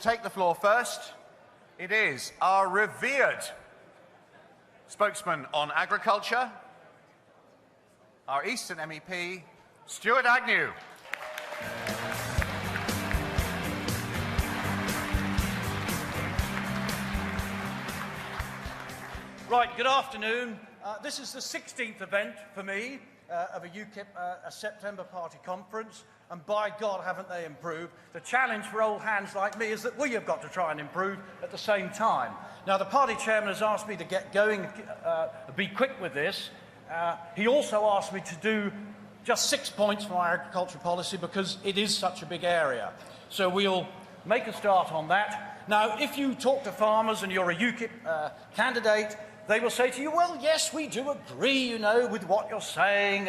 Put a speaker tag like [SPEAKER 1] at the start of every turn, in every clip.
[SPEAKER 1] Take the floor first. It is our revered spokesman on agriculture, our Eastern MEP, Stuart Agnew.
[SPEAKER 2] Right, good afternoon. This is the 16th event for me of a UKIP a September party conference, and by God haven't they improved. The challenge for old hands like me is that we have got to try and improve at the same time. Now, the party chairman has asked me to get going, be quick with this. He also asked me to do just 6 points for our agriculture policy because it is such a big area. So we'll make a start on that. Now, if you talk to farmers and you're a UKIP candidate, they will say to you, well, yes, we do agree, you know, with what you're saying,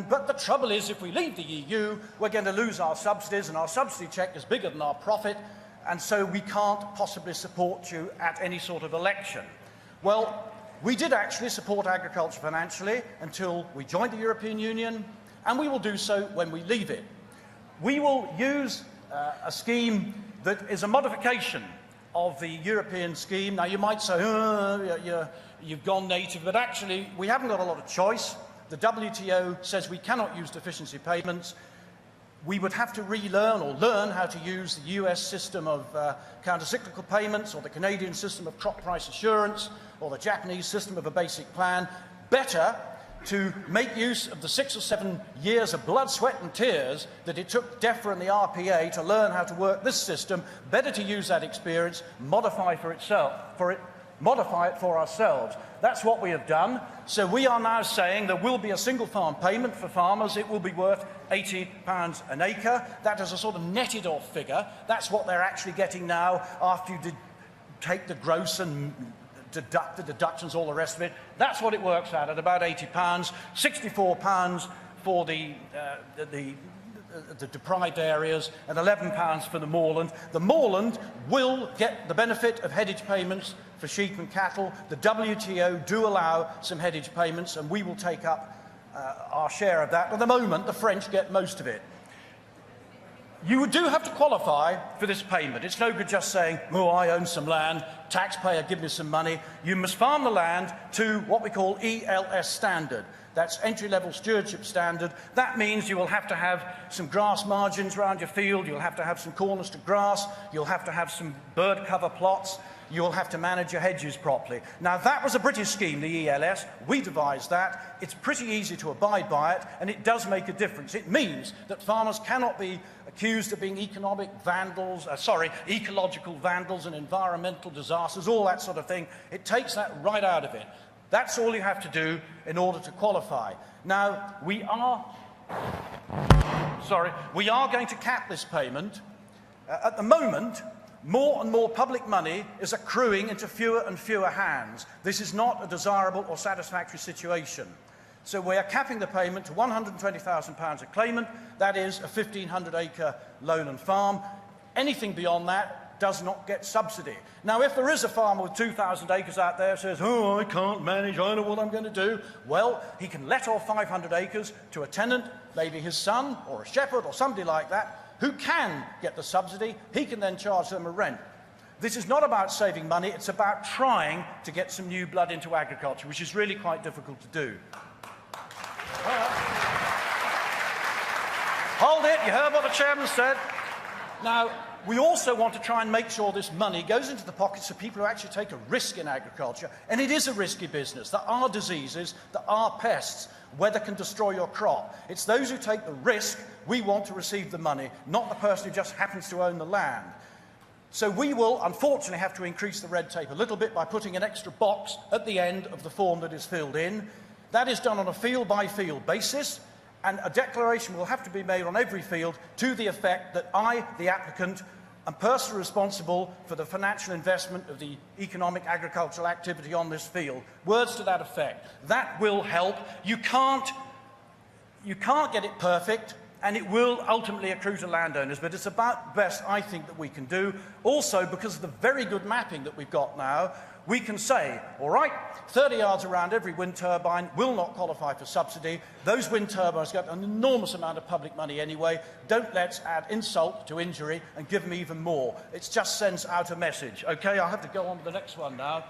[SPEAKER 2] but the trouble is if we leave the EU, we're going to lose our subsidies, and our subsidy cheque is bigger than our profit, and so we can't possibly support you at any sort of election. Well, we did actually support agriculture financially until we joined the European Union, and we will do so when we leave it. We will use a scheme that is a modification of the European scheme. Now, you might say, you've gone native, but actually we haven't got a lot of choice. The WTO says we cannot use deficiency payments. We would have to relearn or learn how to use the US system of counter-cyclical payments, or the Canadian system of crop price assurance, or the Japanese system of a basic plan. Better to make use of the 6 or 7 years of blood, sweat and tears that it took DEFRA and the RPA to learn how to work this system. Better to use that experience, modify it for ourselves. That's what we have done. So we are now saying there will be a single farm payment for farmers. It will be worth £80 an acre. That is a sort of netted off figure. That's what they're actually getting now after you take the gross and deduct the deductions, all the rest of it. That's what it works out at about £80, £64 for the deprived areas, and £11 for the moorland. The moorland will get the benefit of headage payments for sheep and cattle. The WTO do allow some headage payments, and we will take up our share of that. At the moment, the French get most of it. You do have to qualify for this payment. It's no good just saying, oh, I own some land, taxpayer, give me some money. You must farm the land to what we call ELS standard. That's entry-level stewardship standard. That means you will have to have some grass margins around your field, you'll have to have some corners to grass, you'll have to have some bird cover plots, you'll have to manage your hedges properly. Now, that was a British scheme, the ELS. We devised that. It's pretty easy to abide by it, and it does make a difference. It means that farmers cannot be accused of being ecological vandals and environmental disasters, all that sort of thing. It takes that right out of it. That's all you have to do in order to qualify. Now, we are going to cap this payment. At the moment, more and more public money is accruing into fewer and fewer hands. This is not a desirable or satisfactory situation. So we are capping the payment to £120,000 a claimant. That is a 1,500-acre lowland farm. Anything beyond that does not get subsidy. Now, if there is a farmer with 2,000 acres out there who says, oh, I can't manage, I know what I'm going to do, well, he can let off 500 acres to a tenant, maybe his son or a shepherd or somebody like that, who can get the subsidy. He can then charge them a rent. This is not about saving money, it's about trying to get some new blood into agriculture, which is really quite difficult to do. Hold it, you heard what the chairman said. Now, we also want to try and make sure this money goes into the pockets of people who actually take a risk in agriculture, and it is a risky business. There are diseases, there are pests, weather can destroy your crop. It's those who take the risk we want to receive the money, not the person who just happens to own the land. So we will, unfortunately, have to increase the red tape a little bit by putting an extra box at the end of the form that is filled in. That is done on a field-by-field basis, and a declaration will have to be made on every field to the effect that I, the applicant, am personally responsible for the financial investment of the economic agricultural activity on this field. Words to that effect. That will help. You can't get it perfect. and it will ultimately accrue to landowners, but it's about best, I think, that we can do. Also, because of the very good mapping that we've got now, we can say, all right, 30 yards around every wind turbine will not qualify for subsidy. Those wind turbines get an enormous amount of public money anyway. Don't let's add insult to injury and give them even more. It just sends out a message. Okay, I'll have to go on to the next one now.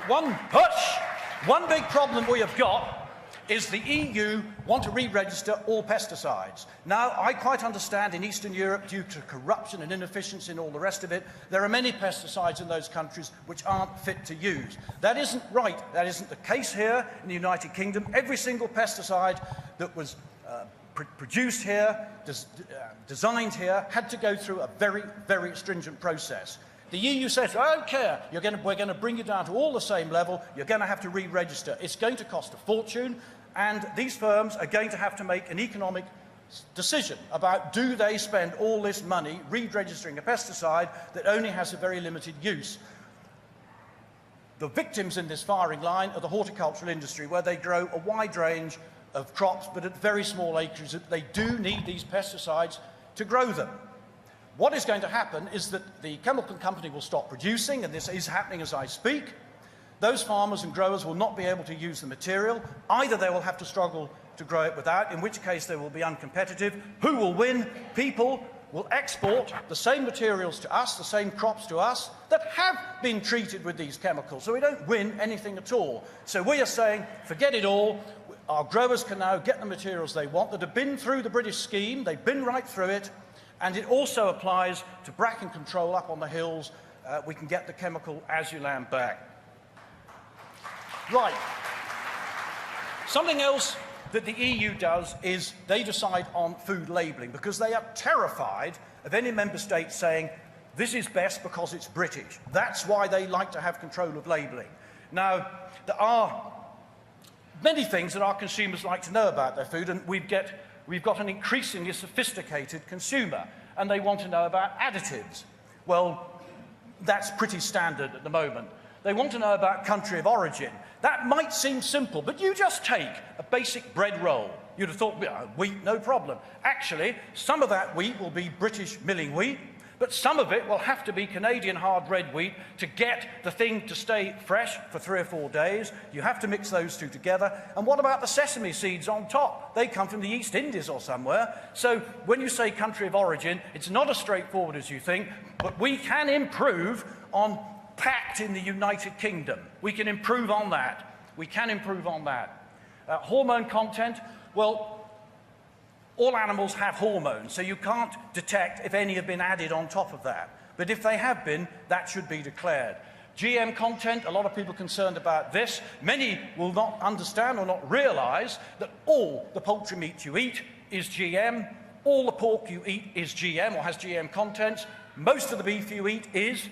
[SPEAKER 2] One big problem we have got is the EU want to re-register all pesticides. Now, I quite understand in Eastern Europe, due to corruption and inefficiency and all the rest of it, there are many pesticides in those countries which aren't fit to use. That isn't right. That isn't the case here in the United Kingdom. Every single pesticide that was produced here, designed here, had to go through a very, very stringent process. The EU says, I don't care, we're going to bring you down to all the same level, you're going to have to re-register. It's going to cost a fortune, and these firms are going to have to make an economic decision about do they spend all this money re-registering a pesticide that only has a very limited use. The victims in this firing line are the horticultural industry, where they grow a wide range of crops, but at very small acres. They do need these pesticides to grow them. What is going to happen is that the chemical company will stop producing, and this is happening as I speak. Those farmers and growers will not be able to use the material. Either they will have to struggle to grow it without, in which case they will be uncompetitive. Who will win? People will export the same materials to us, the same crops to us, that have been treated with these chemicals. So we don't win anything at all. So we are saying, forget it all. Our growers can now get the materials they want that have been through the British scheme. They've been right through it. And it also applies to bracken control up on the hills. We can get the chemical as you land back. Right. Something else that the EU does is they decide on food labelling, because they are terrified of any member state saying, this is best because it's British. That's why they like to have control of labelling. Now, there are many things that our consumers like to know about their food, and we've got an increasingly sophisticated consumer, and they want to know about additives. Well, that's pretty standard at the moment. They want to know about country of origin. That might seem simple, but you just take a basic bread roll. You'd have thought, wheat, no problem. Actually, some of that wheat will be British milling wheat, but some of it will have to be Canadian hard red wheat to get the thing to stay fresh for 3 or 4 days. You have to mix those two together. And what about the sesame seeds on top? They come from the East Indies or somewhere. So when you say country of origin, it's not as straightforward as you think, but we can improve on packed in the United Kingdom. We can improve on that. We can improve on that. Hormone content, well, all animals have hormones, so you can't detect if any have been added on top of that. But if they have been, that should be declared. GM content, a lot of people are concerned about this. Many will not understand or not realise that all the poultry meat you eat is GM, all the pork you eat is GM or has GM contents, most of the beef you eat is,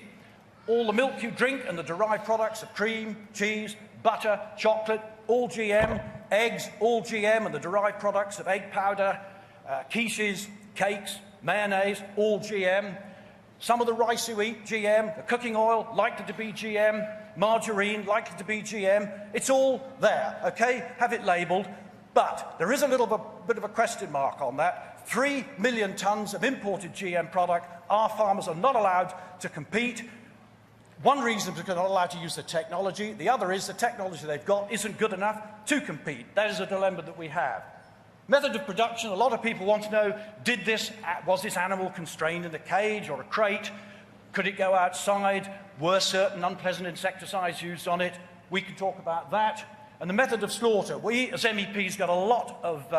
[SPEAKER 2] all the milk you drink and the derived products of cream, cheese, butter, chocolate, all GM, eggs, all GM, and the derived products of egg powder, quiches, cakes, mayonnaise, all GM. Some of the rice you eat, GM. The cooking oil, likely to be GM. Margarine, likely to be GM. It's all there, okay? Have it labelled. But there is a little bit of a question mark on that. 3 million tonnes of imported GM product. Our farmers are not allowed to compete. One reason is because they're not allowed to use the technology. The other is the technology they've got isn't good enough to compete. That is a dilemma that we have. Method of production, a lot of people want to know, was this animal constrained in a cage or a crate? Could it go outside? Were certain unpleasant insecticides used on it? We can talk about that. And the method of slaughter. We, as MEPs, got a lot of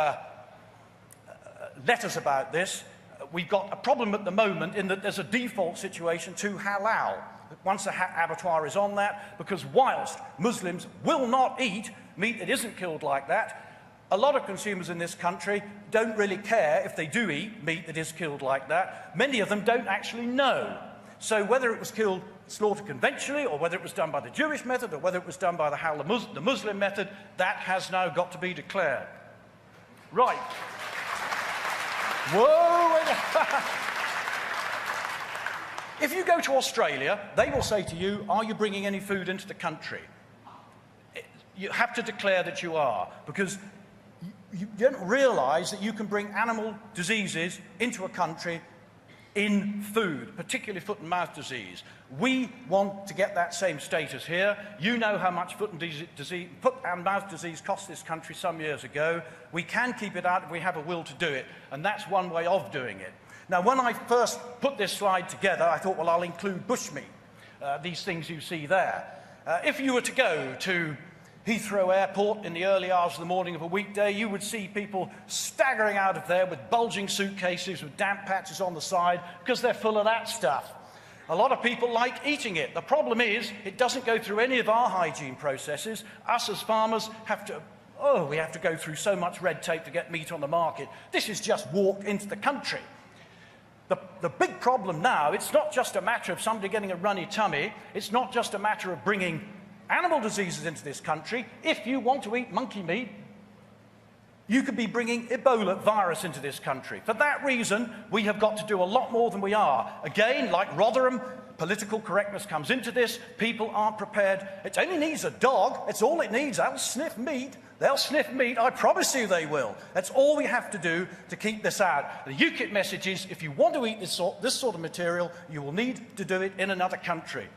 [SPEAKER 2] letters about this. We've got a problem at the moment in that there's a default situation to halal. Once the abattoir is on that, because whilst Muslims will not eat meat that isn't killed like that, a lot of consumers in this country don't really care if they do eat meat that is killed like that. Many of them don't actually know. So whether it was slaughtered conventionally, or whether it was done by the Jewish method, or whether it was done by the Muslim method, that has now got to be declared. Right. Whoa! If you go to Australia, they will say to you, are you bringing any food into the country? You have to declare that you are, because you don't realise that you can bring animal diseases into a country in food, particularly foot and mouth disease. We want to get that same status here. You know how much foot and mouth disease cost this country some years ago. We can keep it out if we have a will to do it, and that's one way of doing it. Now, when I first put this slide together, I thought, well, I'll include bushmeat, these things you see there. If you were to go to Heathrow Airport in the early hours of the morning of a weekday, you would see people staggering out of there with bulging suitcases with damp patches on the side because they're full of that stuff. A lot of people like eating it. The problem is it doesn't go through any of our hygiene processes. Us as farmers have to, we have to go through so much red tape to get meat on the market. This is just walked into the country. The big problem now, it's not just a matter of somebody getting a runny tummy. It's not just a matter of bringing animal diseases into this country. If you want to eat monkey meat, you could be bringing Ebola virus into this country. For that reason, we have got to do a lot more than we are. Again, like Rotherham, political correctness comes into this. People aren't prepared. It only needs a dog. It's all it needs. They'll sniff meat. They'll sniff meat. I promise you they will. That's all we have to do to keep this out. The UKIP message is, if you want to eat this sort of material, you will need to do it in another country.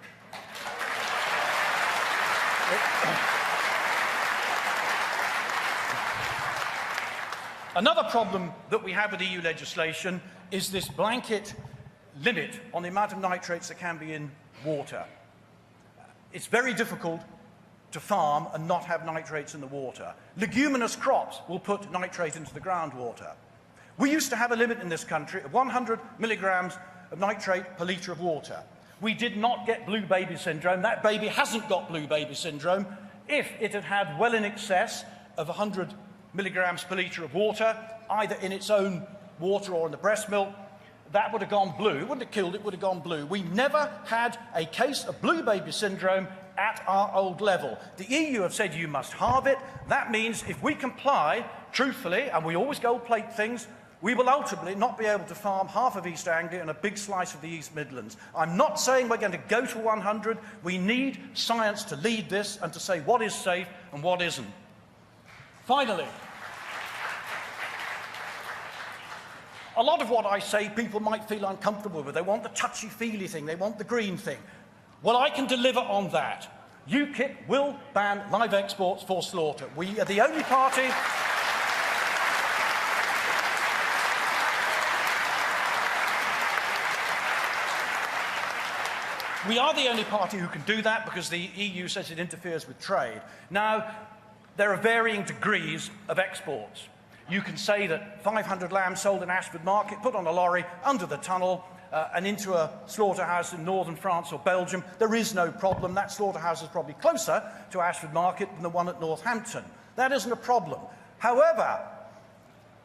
[SPEAKER 2] Another problem that we have with EU legislation is this blanket limit on the amount of nitrates that can be in water. It's very difficult to farm and not have nitrates in the water. Leguminous crops will put nitrate into the groundwater. We used to have a limit in this country of 100 milligrams of nitrate per litre of water. We did not get blue baby syndrome. That baby hasn't got blue baby syndrome. If it had had well in excess of 100 milligrams per litre of water, either in its own water or in the breast milk, that would have gone blue. It wouldn't have killed it, would have gone blue. We never had a case of blue baby syndrome at our old level. The EU have said you must halve it. That means if we comply truthfully, and we always gold plate things, we will ultimately not be able to farm half of East Anglia and a big slice of the East Midlands. I'm not saying we're going to go to 100. We need science to lead this and to say what is safe and what isn't. Finally, a lot of what I say people might feel uncomfortable with. They want the touchy-feely thing. They want the green thing. Well, I can deliver on that. UKIP will ban live exports for slaughter. We are the only party... We are the only party who can do that because the EU says it interferes with trade. Now, there are varying degrees of exports. You can say that 500 lambs sold in Ashford Market, put on a lorry, under the tunnel, and into a slaughterhouse in northern France or Belgium. There is no problem. That slaughterhouse is probably closer to Ashford Market than the one at Northampton. That isn't a problem. However,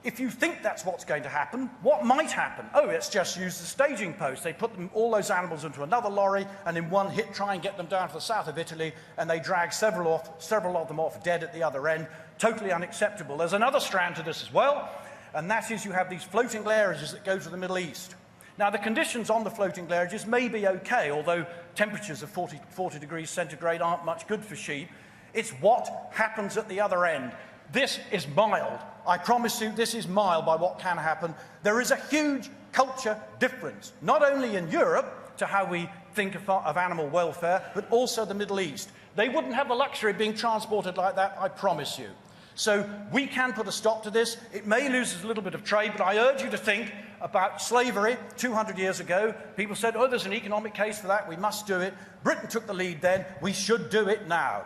[SPEAKER 2] if you think that's what's going to happen, what might happen? Oh, let's just use the staging post. They put all those animals into another lorry and in one hit try and get them down to the south of Italy, and they drag several of them off dead at the other end. Totally unacceptable. There's another strand to this as well, and that is you have these floating lairages that go to the Middle East. Now, the conditions on the floating lairages may be okay, although temperatures of 40 degrees centigrade aren't much good for sheep. It's what happens at the other end. This is mild. I promise you, this is mild by what can happen. There is a huge culture difference, not only in Europe to how we think of animal welfare, but also the Middle East. They wouldn't have the luxury of being transported like that, I promise you. So we can put a stop to this. It may lose us a little bit of trade, but I urge you to think about slavery 200 years ago. People said, oh, there's an economic case for that, we must do it. Britain took the lead then, we should do it now.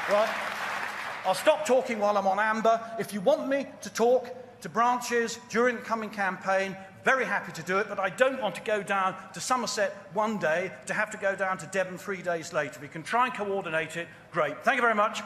[SPEAKER 2] Right. I'll stop talking while I'm on amber. If you want me to talk to branches during the coming campaign, very happy to do it, but I don't want to go down to Somerset one day to have to go down to Devon 3 days later. We can try and coordinate it. Great. Thank you very much.